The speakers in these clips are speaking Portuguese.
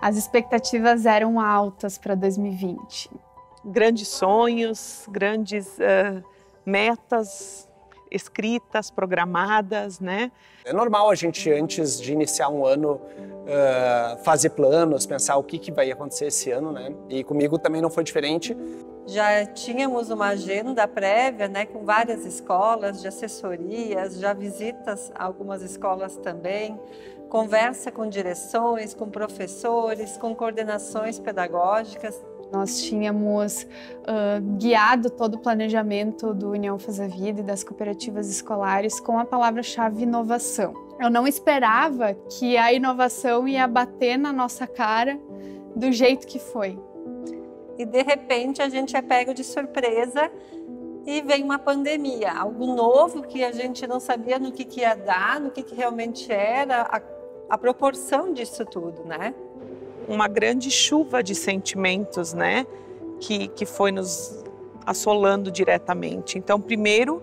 As expectativas eram altas para 2020. Grandes sonhos, grandes metas escritas, programadas, né? É normal a gente, antes de iniciar um ano, fazer planos, pensar o que vai acontecer esse ano, né? E comigo também não foi diferente. Já tínhamos uma agenda prévia, né, com várias escolas, de assessorias, já visitas a algumas escolas também, conversa com direções, com professores, com coordenações pedagógicas. Nós tínhamos guiado todo o planejamento do União Faz a Vida e das cooperativas escolares com a palavra-chave inovação. Eu não esperava que a inovação ia bater na nossa cara do jeito que foi. E de repente a gente é pego de surpresa e vem uma pandemia, algo novo que a gente não sabia no que ia dar, no que realmente era, a proporção disso tudo, né? Uma grande chuva de sentimentos, né, que foi nos assolando diretamente. Então, primeiro,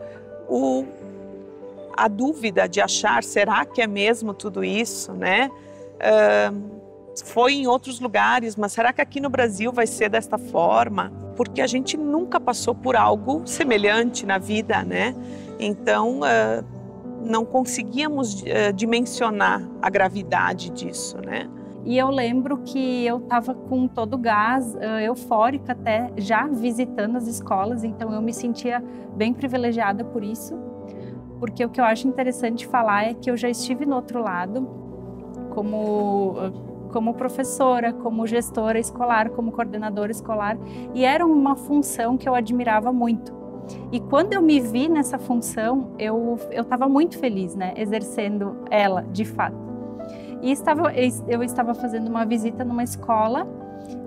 a dúvida de achar, será que é mesmo tudo isso, né? Foi em outros lugares, mas será que aqui no Brasil vai ser desta forma? Porque a gente nunca passou por algo semelhante na vida, né? Então, não conseguíamos dimensionar a gravidade disso, né? E eu lembro que eu estava com todo o gás, eufórica até, já visitando as escolas, então eu me sentia bem privilegiada por isso, porque o que eu acho interessante falar é que eu já estive no outro lado, como professora, como gestora escolar, como coordenadora escolar, e era uma função que eu admirava muito. E quando eu me vi nessa função, eu estava muito feliz, né, exercendo ela, de fato. E eu estava fazendo uma visita numa escola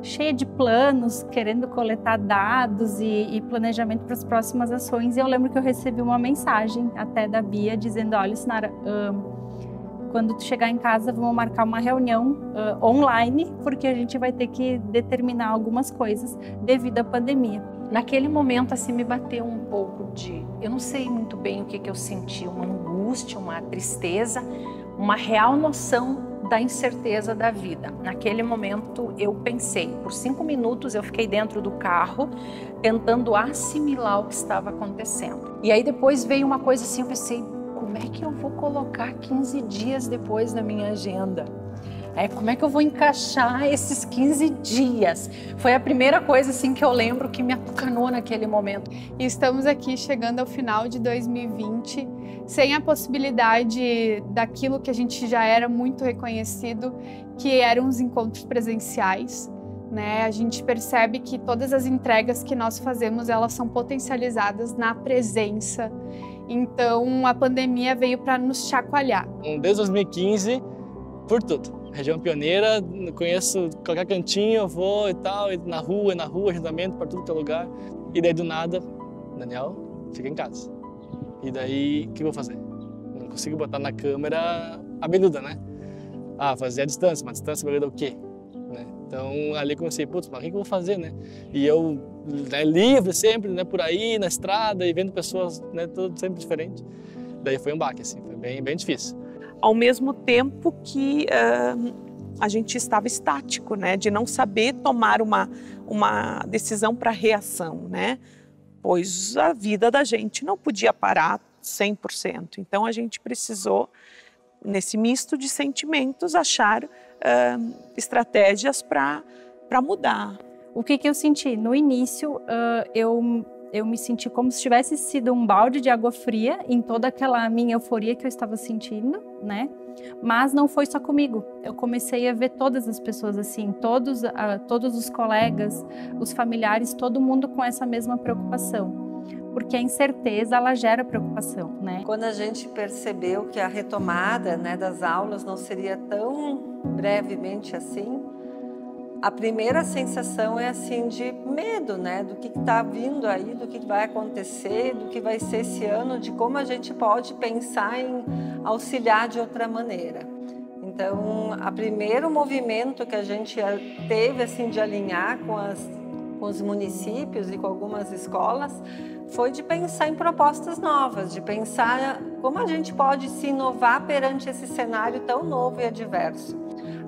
cheia de planos, querendo coletar dados e planejamento para as próximas ações. E eu lembro que eu recebi uma mensagem até da Bia dizendo, olha, Sinara, quando tu chegar em casa, vamos marcar uma reunião online, porque a gente vai ter que determinar algumas coisas devido à pandemia. Naquele momento, assim, me bateu um pouco eu não sei muito bem o que eu senti, uma angústia, uma tristeza, uma real noção da incerteza da vida. Naquele momento eu pensei, por 5 minutos eu fiquei dentro do carro tentando assimilar o que estava acontecendo. E aí depois veio uma coisa assim, eu pensei, como é que eu vou colocar 15 dias depois na minha agenda? Como é que eu vou encaixar esses 15 dias? Foi a primeira coisa assim que eu lembro que me atucanou naquele momento. E estamos aqui chegando ao final de 2020, sem a possibilidade daquilo que a gente já era muito reconhecido, que eram os encontros presenciais, né? A gente percebe que todas as entregas que nós fazemos, elas são potencializadas na presença. Então, a pandemia veio para nos chacoalhar. Desde 2015, por tudo. Região pioneira, conheço qualquer cantinho, eu vou e tal, e na rua, agendamento para tudo que é lugar. E daí do nada, Daniel, fica em casa. E daí, o que eu vou fazer? Não consigo botar na câmera a medida, né? Fazer a distância, mas a distância medida o quê? Né? Então ali comecei, putz, mas o que eu vou fazer, né? E eu, né, livre sempre, né, por aí, na estrada, e vendo pessoas, né, tudo sempre diferente. Daí foi um baque, assim, foi bem difícil. Ao mesmo tempo que a gente estava estático, né, de não saber tomar uma decisão para reação, né, pois a vida da gente não podia parar 100%. Então a gente precisou, nesse misto de sentimentos, achar estratégias para mudar. O que eu senti? No início, eu me senti como se tivesse sido um balde de água fria em toda aquela minha euforia que eu estava sentindo, né? Mas não foi só comigo. Eu comecei a ver todas as pessoas assim, todos os colegas, os familiares, todo mundo com essa mesma preocupação. Porque a incerteza, ela gera preocupação, né? Quando a gente percebeu que a retomada, né, das aulas não seria tão brevemente assim, a primeira sensação é assim de medo, né, do que está vindo aí, do que vai acontecer, do que vai ser esse ano, de como a gente pode pensar em auxiliar de outra maneira. Então, o primeiro movimento que a gente teve assim de alinhar com os municípios e com algumas escolas foi de pensar em propostas novas, de pensar como a gente pode se inovar perante esse cenário tão novo e adverso.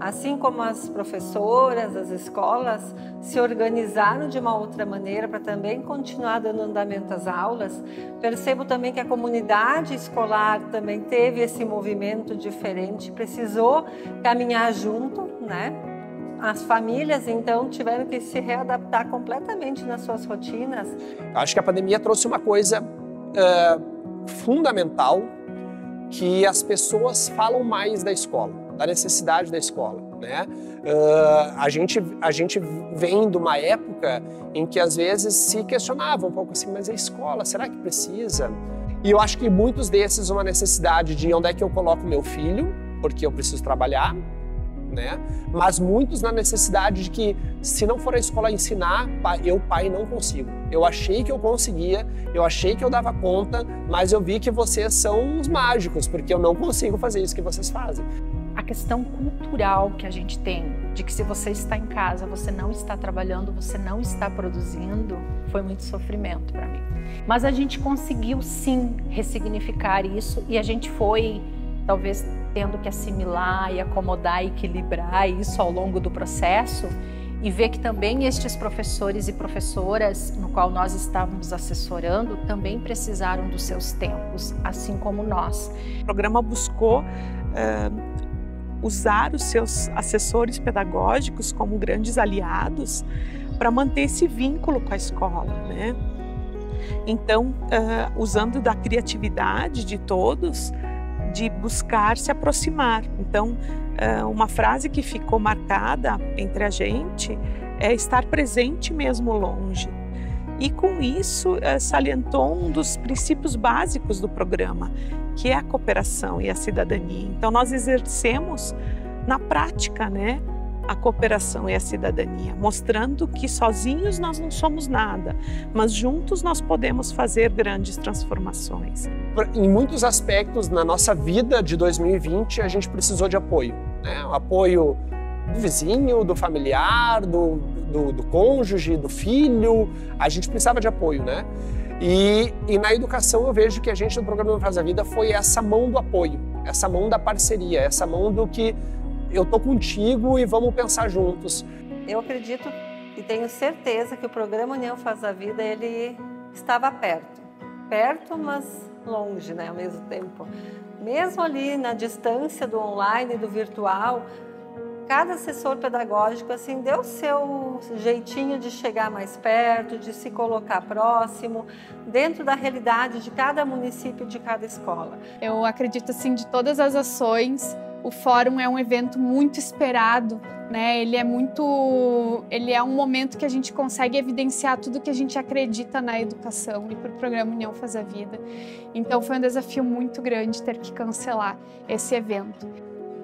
Assim como as professoras, as escolas se organizaram de uma outra maneira para também continuar dando andamento às aulas, percebo também que a comunidade escolar também teve esse movimento diferente, precisou caminhar junto, né? As famílias, então, tiveram que se readaptar completamente nas suas rotinas. Acho que a pandemia trouxe uma coisa fundamental, que as pessoas falam mais da escola, da necessidade da escola, né? A gente vem de uma época em que às vezes se questionava um pouco assim, mas a escola, será que precisa? E eu acho que muitos desses uma necessidade de onde é que eu coloco meu filho, porque eu preciso trabalhar, né? Mas muitos na necessidade de que se não for a escola ensinar, eu, pai, não consigo. Eu achei que eu conseguia, eu achei que eu dava conta, mas eu vi que vocês são os mágicos, porque eu não consigo fazer isso que vocês fazem. A questão cultural que a gente tem, de que se você está em casa, você não está trabalhando, você não está produzindo, foi muito sofrimento para mim. Mas a gente conseguiu sim ressignificar isso e a gente foi, talvez, tendo que assimilar e acomodar e equilibrar isso ao longo do processo e ver que também estes professores e professoras no qual nós estávamos assessorando também precisaram dos seus tempos, assim como nós. O programa buscou usar os seus assessores pedagógicos como grandes aliados para manter esse vínculo com a escola, né? Então, usando da criatividade de todos, de buscar se aproximar. Então, uma frase que ficou marcada entre a gente é estar presente mesmo longe. E com isso, salientou um dos princípios básicos do programa, que é a cooperação e a cidadania. Então, nós exercemos na prática, né, a cooperação e a cidadania, mostrando que sozinhos nós não somos nada, mas juntos nós podemos fazer grandes transformações. Em muitos aspectos na nossa vida de 2020, a gente precisou de apoio, né? O apoio do vizinho, do familiar, do cônjuge, do filho, a gente precisava de apoio, né? E na educação eu vejo que a gente no programa União Faz a Vida foi essa mão do apoio, essa mão da parceria, essa mão do que eu tô contigo e vamos pensar juntos. Eu acredito e tenho certeza que o programa União Faz a Vida, ele estava perto, mas longe, né, ao mesmo tempo. Mesmo ali na distância do online e do virtual, cada assessor pedagógico assim deu o seu jeitinho de chegar mais perto, de se colocar próximo, dentro da realidade de cada município, de cada escola. Eu acredito assim, de todas as ações, o fórum é um evento muito esperado, né? Ele é um momento que a gente consegue evidenciar tudo que a gente acredita na educação e para o programa União Faz a Vida. Então foi um desafio muito grande ter que cancelar esse evento.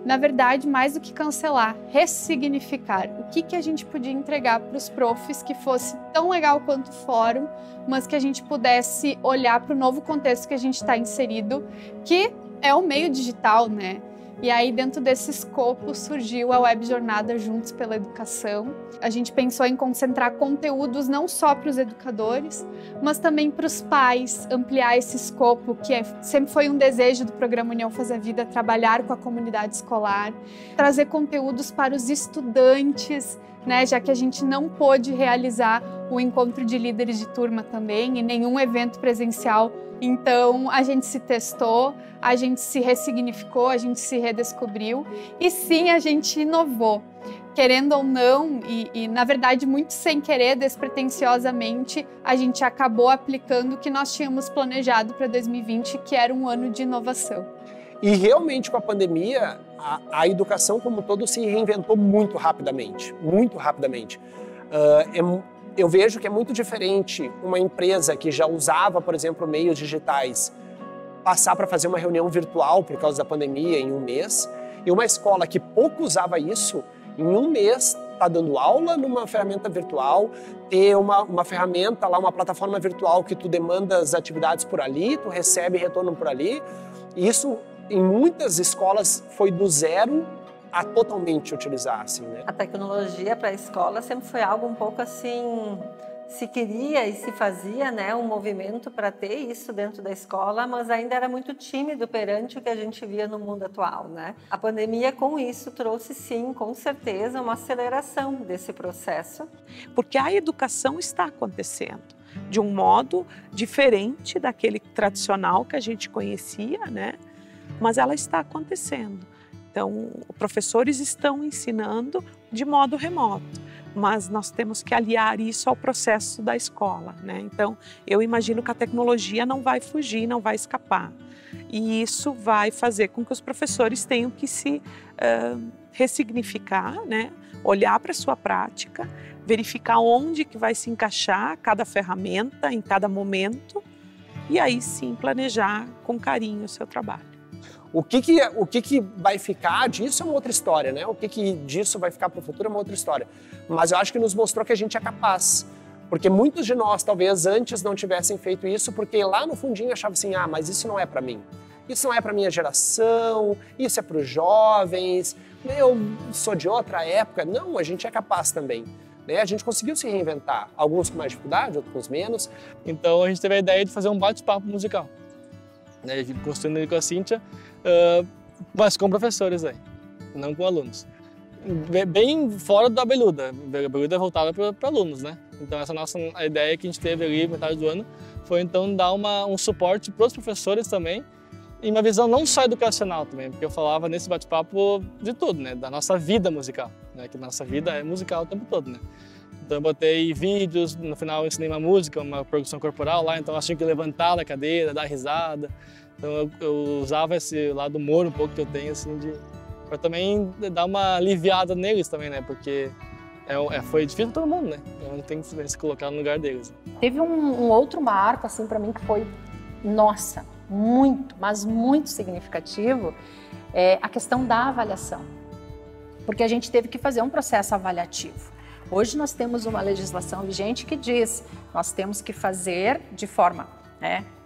Na verdade, mais do que cancelar, ressignificar. O que a gente podia entregar para os profs que fosse tão legal quanto o fórum, mas que a gente pudesse olhar para o novo contexto que a gente está inserido, que é o meio digital, né? E aí, dentro desse escopo, surgiu a Web Jornada Juntos pela Educação. A gente pensou em concentrar conteúdos não só para os educadores, mas também para os pais, ampliar esse escopo, que sempre foi um desejo do programa União Faz a Vida, trabalhar com a comunidade escolar, trazer conteúdos para os estudantes, né, já que a gente não pôde realizar o encontro de líderes de turma também e nenhum evento presencial. Então, a gente se testou, a gente se ressignificou, a gente se redescobriu e sim, a gente inovou. Querendo ou não, e na verdade muito sem querer, despretensiosamente, a gente acabou aplicando o que nós tínhamos planejado para 2020, que era um ano de inovação. E realmente com a pandemia, a educação como um todo se reinventou muito rapidamente, muito rapidamente. Eu vejo que é muito diferente uma empresa que já usava, por exemplo, meios digitais, passar para fazer uma reunião virtual por causa da pandemia em um mês, e uma escola que pouco usava isso, em um mês está dando aula numa ferramenta virtual, ter uma ferramenta lá, uma plataforma virtual que tu demanda as atividades por ali, tu recebe retorno por ali. Isso, em muitas escolas, foi do zero a totalmente utilizar, assim, né? A tecnologia para a escola sempre foi algo um pouco assim se queria e se fazia, né, um movimento para ter isso dentro da escola, mas ainda era muito tímido perante o que a gente via no mundo atual, né? A pandemia, com isso, trouxe, sim, com certeza, uma aceleração desse processo. Porque a educação está acontecendo de um modo diferente daquele tradicional que a gente conhecia, né? Mas ela está acontecendo. Então, os professores estão ensinando de modo remoto, mas nós temos que aliar isso ao processo da escola, né? Então, eu imagino que a tecnologia não vai fugir, não vai escapar. E isso vai fazer com que os professores tenham que se ressignificar, né? Olhar para a sua prática, verificar onde que vai se encaixar cada ferramenta em cada momento e aí sim planejar com carinho o seu trabalho. O que vai ficar disso é uma outra história, né? O que disso vai ficar para o futuro é uma outra história. Mas eu acho que nos mostrou que a gente é capaz. Porque muitos de nós, talvez, antes não tivessem feito isso, porque lá no fundinho achavam assim, ah, mas isso não é para mim. Isso não é para minha geração, isso é para os jovens, eu sou de outra época. Não, a gente é capaz também. Né? A gente conseguiu se reinventar, alguns com mais dificuldade, outros com menos. Então a gente teve a ideia de fazer um bate-papo musical. Né? Construindo ele com a Cíntia, mas com professores aí, não com alunos. Bem fora da Abelhuda. A Abelhuda é voltada para alunos, né? Então essa a ideia que a gente teve ali metade do ano foi então dar um suporte para os professores também e uma visão não só educacional também, porque eu falava nesse bate-papo de tudo, né? Da nossa vida musical, né? Que nossa vida é musical o tempo todo, né? Então eu botei vídeos, no final eu ensinei uma música, uma produção corporal lá, então elas tinham que levantar da cadeira, dar risada. Então eu usava esse lado humor um pouco que eu tenho, assim, para também dar uma aliviada neles também, né? Porque foi difícil para todo mundo, né? Então tem que se colocar no lugar deles. Teve um outro marco, assim, para mim que foi, nossa, muito, mas muito significativo, a questão da avaliação. Porque a gente teve que fazer um processo avaliativo. Hoje nós temos uma legislação vigente que diz nós temos que fazer de forma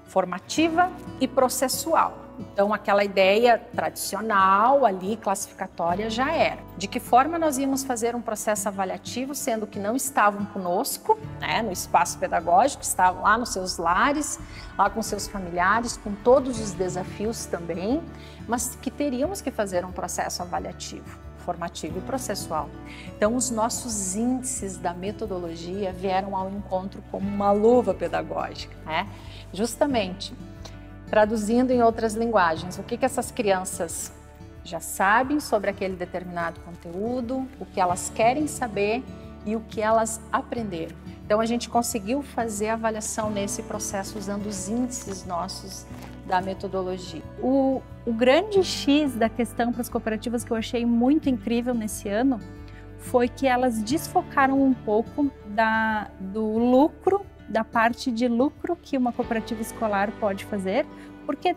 formativa e processual. Então, aquela ideia tradicional ali, classificatória, já era. De que forma nós íamos fazer um processo avaliativo, sendo que não estavam conosco, né, no espaço pedagógico, estavam lá nos seus lares, lá com seus familiares, com todos os desafios também, mas que teríamos que fazer um processo avaliativo, formativo e processual. Então, os nossos índices da metodologia vieram ao encontro como uma luva pedagógica, né? Justamente, traduzindo em outras linguagens, o que essas crianças já sabem sobre aquele determinado conteúdo, o que elas querem saber e o que elas aprenderam. Então, a gente conseguiu fazer a avaliação nesse processo usando os índices nossos da metodologia. O grande X da questão para as cooperativas que eu achei muito incrível nesse ano foi que elas desfocaram um pouco do lucro, da parte de lucro que uma cooperativa escolar pode fazer, porque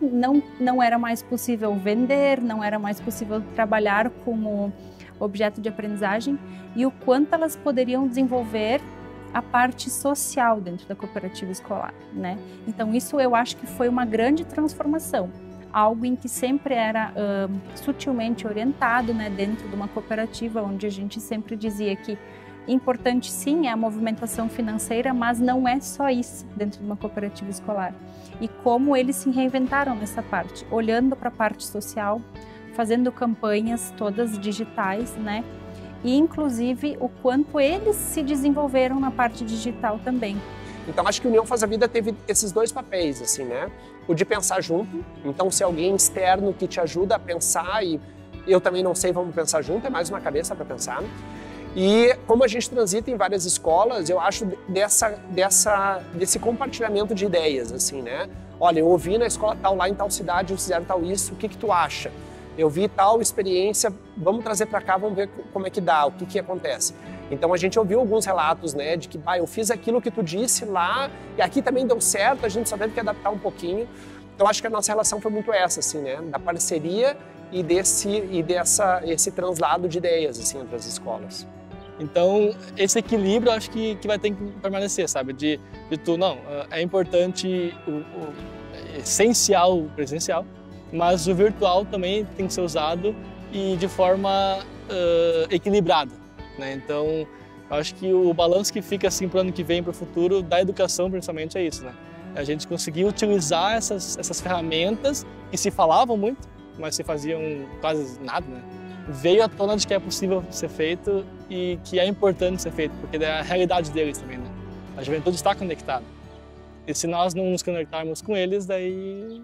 não era mais possível vender, não era mais possível trabalhar como objeto de aprendizagem e o quanto elas poderiam desenvolver a parte social dentro da cooperativa escolar, né? Então isso eu acho que foi uma grande transformação, algo em que sempre era sutilmente orientado, né, dentro de uma cooperativa, onde a gente sempre dizia que importante sim é a movimentação financeira, mas não é só isso dentro de uma cooperativa escolar. E como eles se reinventaram nessa parte, olhando para a parte social, fazendo campanhas todas digitais, né? E inclusive o quanto eles se desenvolveram na parte digital também. Então acho que o União Faz a Vida teve esses dois papéis, assim, né? O de pensar junto, então se alguém externo que te ajuda a pensar e eu também não sei, vamos pensar junto, é mais uma cabeça para pensar. E como a gente transita em várias escolas, eu acho desse compartilhamento de ideias, assim, né? Olha, eu ouvi na escola tal, lá em tal cidade, eles fizeram tal isso, o que tu acha? Eu vi tal experiência, vamos trazer para cá, vamos ver como é que dá, o que acontece. Então a gente ouviu alguns relatos, né, de que eu fiz aquilo que tu disse lá e aqui também deu certo, a gente só teve que adaptar um pouquinho. Então acho que a nossa relação foi muito essa, assim, né, da parceria e esse translado de ideias, assim, entre as escolas. Então, esse equilíbrio eu acho que vai ter que permanecer, sabe? De tu, não, é importante, é essencial o presencial, mas o virtual também tem que ser usado e de forma equilibrada, né? Então, Eu acho que o balanço que fica assim para o ano que vem, para o futuro, da educação principalmente, é isso, né? A gente conseguir utilizar essas ferramentas que se falavam muito, mas se faziam quase nada, né? Veio à tona de que é possível ser feito e que é importante ser feito, porque é a realidade deles também, né? A juventude está conectada. E se nós não nos conectarmos com eles, daí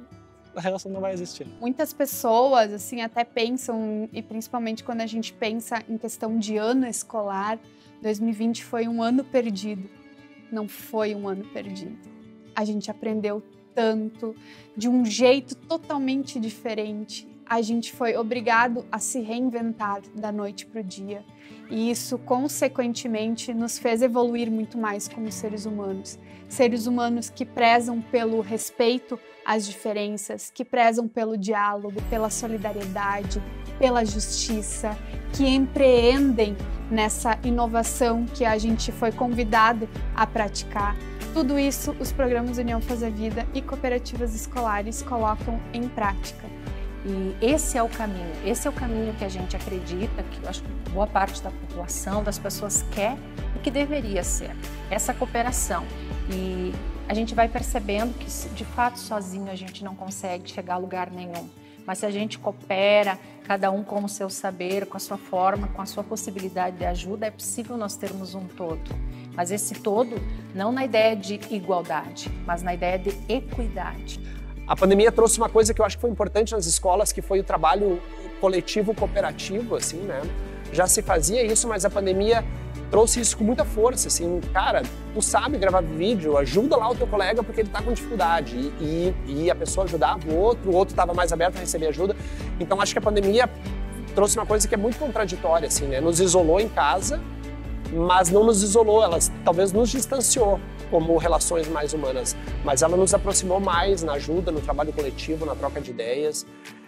a relação não vai existir. Muitas pessoas, assim, até pensam, e principalmente quando a gente pensa em questão de ano escolar, 2020 foi um ano perdido. Não foi um ano perdido. A gente aprendeu tanto, de um jeito totalmente diferente. A gente foi obrigado a se reinventar da noite para o dia. E isso, consequentemente, nos fez evoluir muito mais como seres humanos. Seres humanos que prezam pelo respeito às diferenças, que prezam pelo diálogo, pela solidariedade, pela justiça, que empreendem nessa inovação que a gente foi convidado a praticar. Tudo isso, os programas União Faz a Vida e cooperativas escolares colocam em prática. E esse é o caminho que a gente acredita, que eu acho que boa parte da população, das pessoas quer e que deveria ser, essa cooperação. E a gente vai percebendo que, de fato, sozinho a gente não consegue chegar a lugar nenhum. Mas se a gente coopera, cada um com o seu saber, com a sua forma, com a sua possibilidade de ajuda, é possível nós termos um todo. Mas esse todo, não na ideia de igualdade, mas na ideia de equidade. A pandemia trouxe uma coisa que eu acho que foi importante nas escolas, que foi o trabalho coletivo, cooperativo, assim, né? Já se fazia isso, mas a pandemia trouxe isso com muita força, assim, cara, tu sabe gravar vídeo, ajuda lá o teu colega porque ele tá com dificuldade e a pessoa ajudava o outro estava mais aberto a receber ajuda. Então acho que a pandemia trouxe uma coisa que é muito contraditória, assim, né? Nos isolou em casa, mas não nos isolou, ela talvez nos distanciou como relações mais humanas, mas ela nos aproximou mais na ajuda, no trabalho coletivo, na troca de ideias.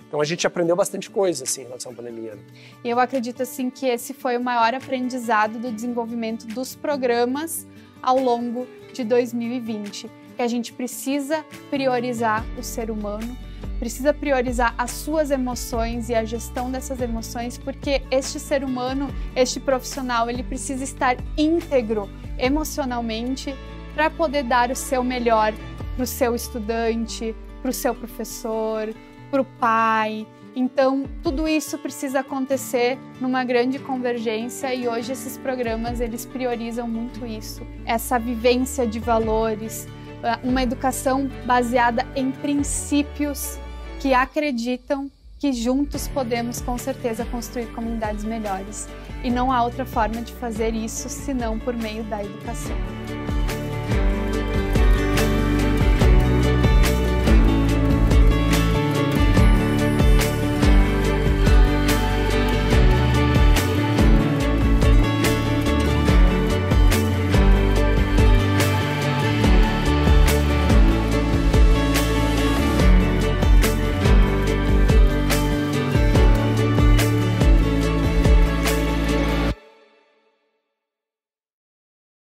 Então a gente aprendeu bastante coisa assim, em relação à pandemia. E eu acredito assim que esse foi o maior aprendizado do desenvolvimento dos programas ao longo de 2020, que a gente precisa priorizar o ser humano, precisa priorizar as suas emoções e a gestão dessas emoções, porque este ser humano, este profissional, ele precisa estar íntegro emocionalmente para poder dar o seu melhor para o seu estudante, para o seu professor, para o pai. Então, tudo isso precisa acontecer numa grande convergência e hoje esses programas, eles priorizam muito isso. Essa vivência de valores, uma educação baseada em princípios que acreditam que juntos podemos, com certeza, construir comunidades melhores. E não há outra forma de fazer isso senão por meio da educação.